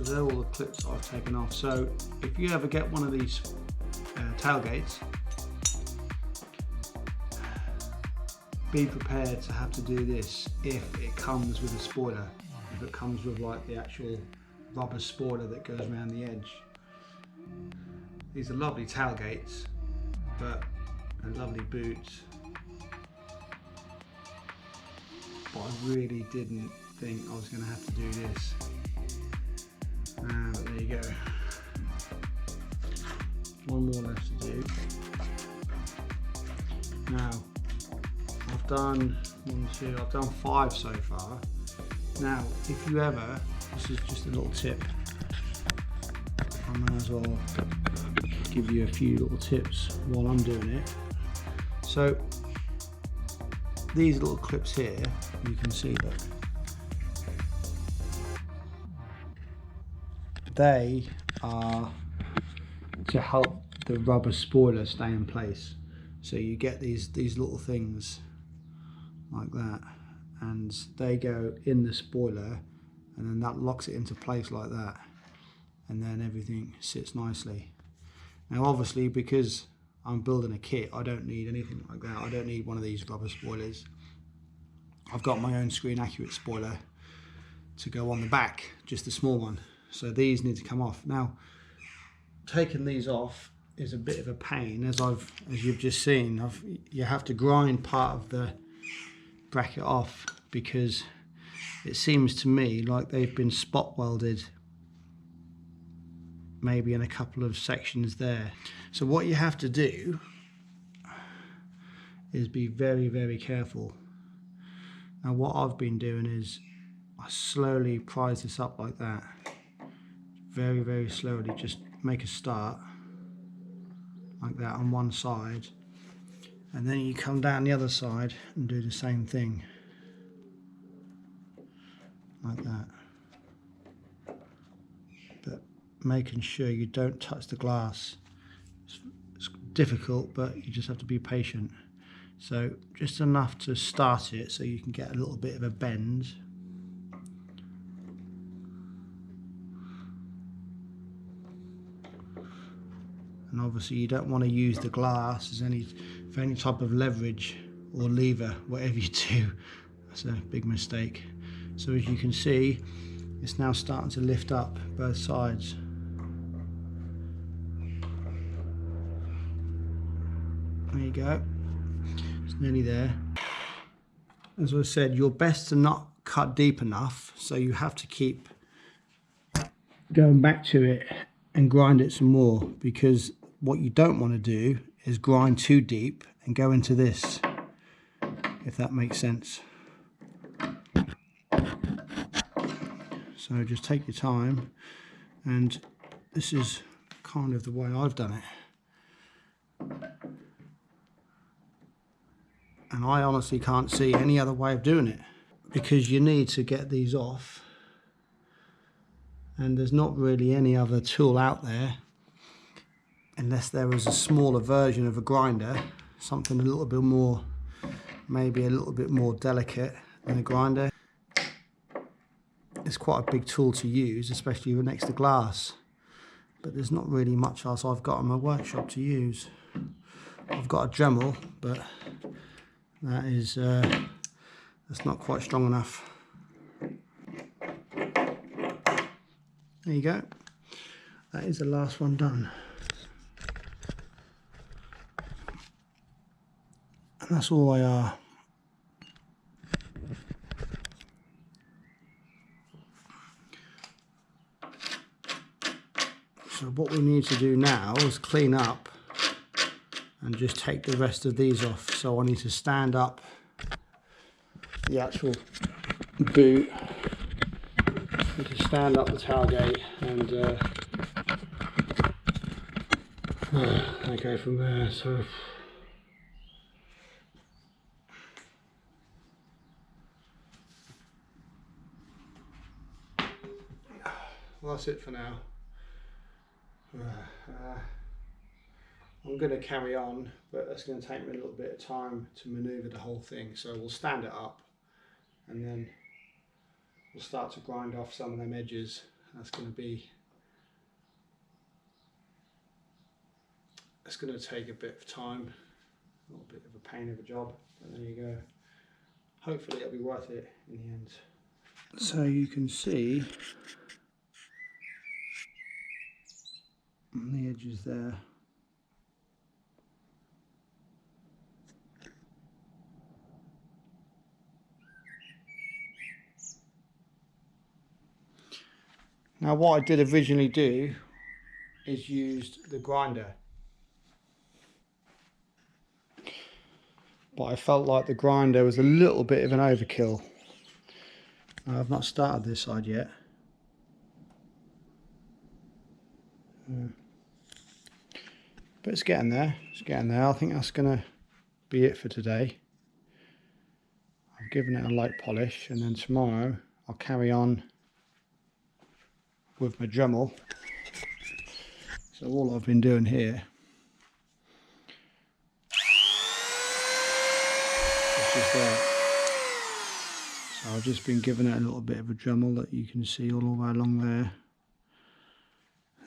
they're all the clips that I've taken off. So if you ever get one of these tailgates, be prepared to have to do this if it comes with a spoiler, if it comes with like the actual rubber spoiler that goes around the edge. These are lovely tailgates, and lovely boots, but I really didn't think I was going to have to do this. But there you go. One more left to do. Now, I've done I've done 5 so far. Now, if you ever, this is just a little tip, I might as well give you a few little tips while I'm doing it. So, these little clips here, you can see that they are to help the rubber spoiler stay in place. So you get these little things like that, and they go in the spoiler, and then that locks it into place like that, and then everything sits nicely. Now obviously, because I'm building a kit, I don't need anything like that. I don't need one of these rubber spoilers. I've got my own screen accurate spoiler to go on the back, just a small one. So these need to come off. Now, taking these off is a bit of a pain, as you've just seen. You have to grind part of the bracket off, because it seems to me like they've been spot welded maybe in a couple of sections there. So what you have to do is be very, very careful. Now what I've been doing is I slowly prise this up like that, very, very slowly. Just make a start like that on one side, and then you come down the other side and do the same thing like that, but making sure you don't touch the glass. It's difficult, but you just have to be patient. So just enough to start it so you can get a little bit of a bend. And obviously you don't want to use the glass as for any type of leverage or lever, whatever you do. That's a big mistake. So as you can see, it's now starting to lift up both sides. There you go. It's nearly there. As I said, you're best to not cut deep enough, so you have to keep going back to it and grind it some more, because what you don't want to do is grind too deep and go into this, if that makes sense. So just take your time, and this is kind of the way I've done it. And I honestly can't see any other way of doing it, because you need to get these off, and there's not really any other tool out there, unless there was a smaller version of a grinder, something a little bit more, maybe a little bit more delicate than a grinder. It's quite a big tool to use, especially next to glass, but there's not really much else I've got in my workshop to use. I've got a Dremel, but that's not quite strong enough. There you go. That is the last one done. And that's all they are. So what we need to do now is clean up and just take the rest of these off. So I need to stand up the actual boot, I need to stand up the tailgate, and I go from there. So well, that's it for now. I'm going to carry on, but that's going to take me a little bit of time to manoeuvre the whole thing. So we'll stand it up, and then we'll start to grind off some of them edges, That's going to be, it's going to take a bit of time, a little bit of a pain of a job, but there you go. Hopefully it'll be worth it in the end. So you can see on the edges there, now what I did originally do is used the grinder, but I felt like the grinder was a little bit of an overkill. Now, I've not started this side yet. But it's getting there, it's getting there. I think that's going to be it for today. I've given it a light polish, and then tomorrow I'll carry on with my Dremel. So all I've been doing here is just that. So I've just been giving it a little bit of a Dremel that you can see all the way along there.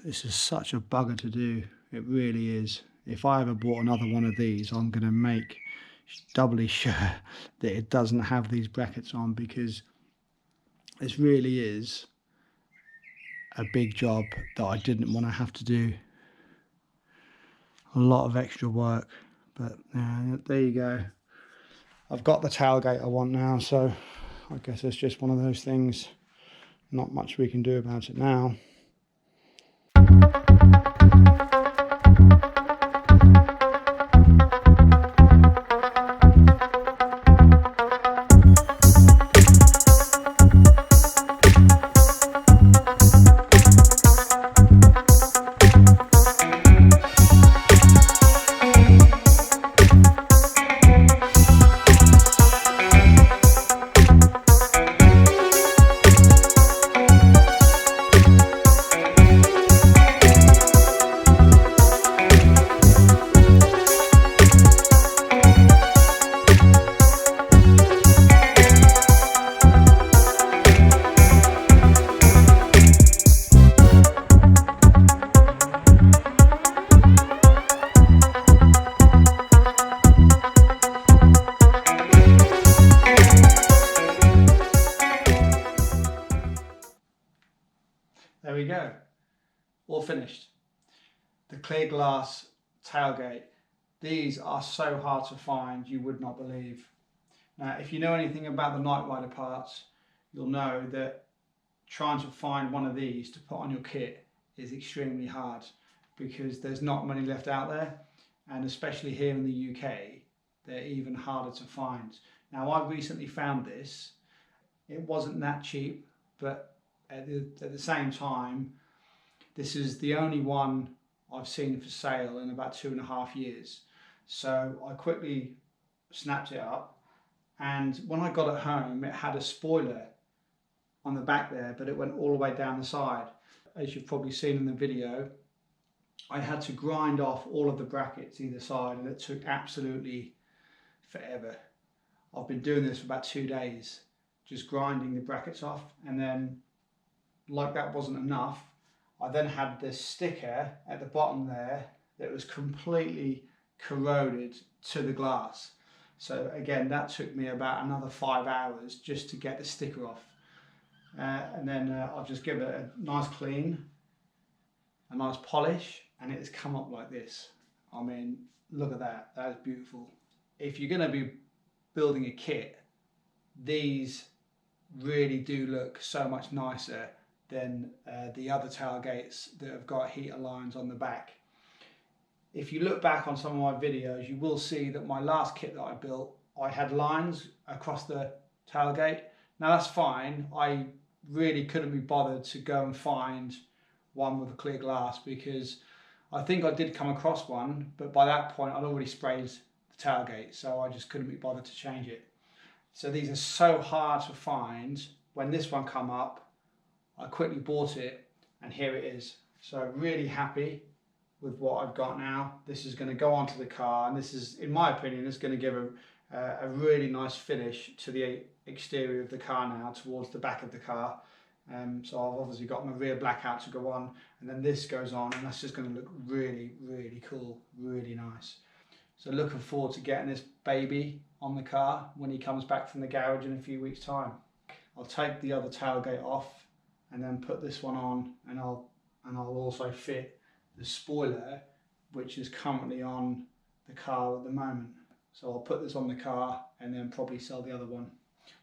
This is such a bugger to do, it really is. If I ever bought another one of these, I'm going to make doubly sure that it doesn't have these brackets on, because this really is a big job that I didn't want to have to do. A lot of extra work, but there you go. I've got the tailgate I want now, so I guess it's just one of those things. Not much we can do about it now. There we go, all finished. The clear glass tailgate. These are so hard to find, you would not believe. Now, if you know anything about the Night Rider parts, you'll know that trying to find one of these to put on your kit is extremely hard, because there's not many left out there, and especially here in the UK, they're even harder to find. Now, I recently found this. It wasn't that cheap, but at the same time, this is the only one I've seen for sale in about 2.5 years. So I quickly snapped it up, and when I got it home, it had a spoiler on the back there, but it went all the way down the side. As you've probably seen in the video, I had to grind off all of the brackets either side, and it took absolutely forever. I've been doing this for about 2 days, just grinding the brackets off, and then, like that wasn't enough, I then had this sticker at the bottom there that was completely corroded to the glass. So again, that took me about another 5 hours just to get the sticker off. And then I've just given it a nice clean, a nice polish, and it has come up like this. I mean, look at that, that is beautiful. If you're going to be building a kit, these really do look so much nicer than the other tailgates that have got heater lines on the back. If you look back on some of my videos, you will see that my last kit that I built, I had lines across the tailgate. Now that's fine, I really couldn't be bothered to go and find one with a clear glass, because I think I did come across one, but by that point I'd already sprayed the tailgate, so I just couldn't be bothered to change it. So these are so hard to find. When this one come up, I quickly bought it, and here it is. So really happy with what I've got now. This is going to go onto the car, and this is, in my opinion, is going to give a really nice finish to the exterior of the car now, towards the back of the car. So I've obviously got my rear blackout to go on, and then this goes on, and that's just going to look really, really cool, really nice. So looking forward to getting this baby on the car when he comes back from the garage in a few weeks' time. I'll take the other tailgate off and then put this one on, and I'll also fit the spoiler, which is currently on the car at the moment. So I'll put this on the car and then probably sell the other one.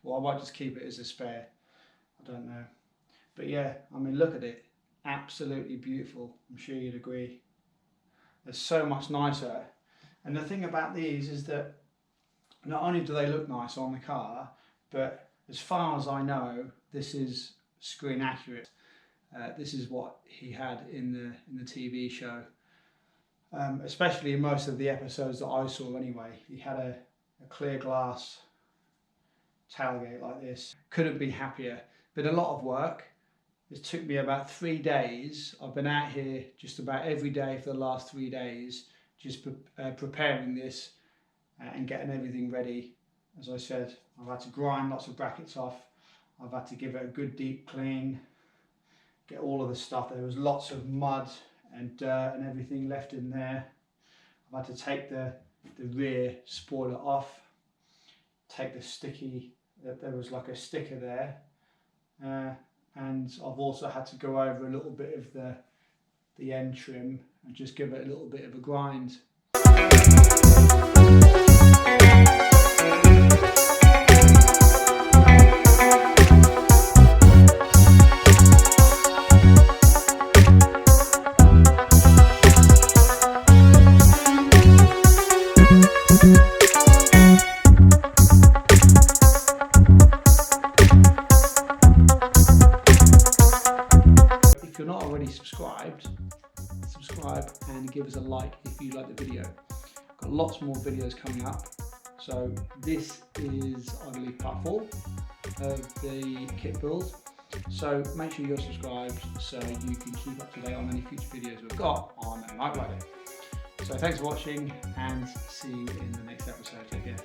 Or I might just keep it as a spare. I don't know. But yeah, I mean, look at it. Absolutely beautiful. I'm sure you'd agree. They're so much nicer. And the thing about these is that not only do they look nice on the car, but as far as I know, this is screen accurate. This is what he had in the TV show. Especially in most of the episodes that I saw anyway. He had a clear glass tailgate like this. Couldn't be happier. Been a lot of work. It took me about 3 days. I've been out here just about every day for the last 3 days, just preparing this and getting everything ready. As I said, I've had to grind lots of brackets off. I've had to give it a good deep clean, get all of the stuff. There was lots of mud and dirt and everything left in there. I've had to take the rear spoiler off, take the sticky, there was like a sticker there, and I've also had to go over a little bit of the end trim and just give it a little bit of a grind. If you're not already subscribed, subscribe and give us a like if you like the video. Got lots more videos coming up. So this is, I believe, part 4 of the Kitt build. So make sure you're subscribed so you can keep up to date on any future videos we've got on night riding. So thanks for watching and see you in the next episode. Take care.